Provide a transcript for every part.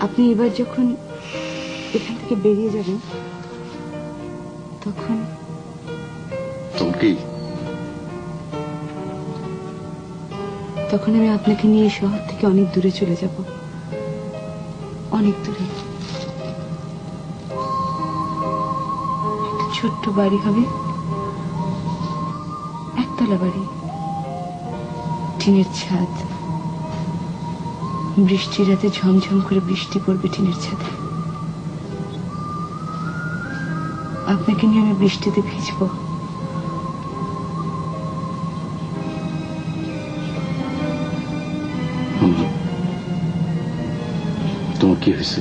আপনি এবার যখন এখান থেকে বেরিয়ে যাবেন তখন কি তখন আমি আপনাকে নিয়ে শহর থেকে অনেক দূরে চলে যাব, অনেক দূরে। একটা ছোট্ট বাড়ি হবে, একতলা বাড়ি, টিনের ছাদ। বৃষ্টির রাতে ঝমঝম করে বৃষ্টি পড়বে টিনের ছাদে। আপনাকে নিয়ে আমি বৃষ্টিতে ভিজবো। তোমার কি হয়েছে?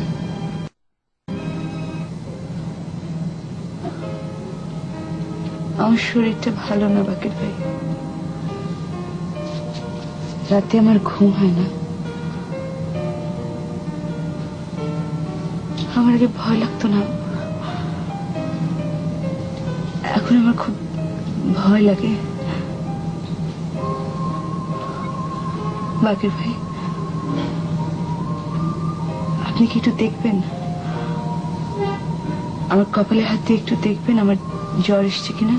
আমার শরীরটা ভালো না বাকের ভাই, রাতে আমার ঘুম হয় না। আমার আগে ভয় লাগতো না, এখন আমার খুব ভয় লাগে। বাকের ভাই, আপনি কি একটু দেখবেন, আমার কপালে হাত দিয়ে একটু দেখবেন আমার জ্বর এসছে কিনা?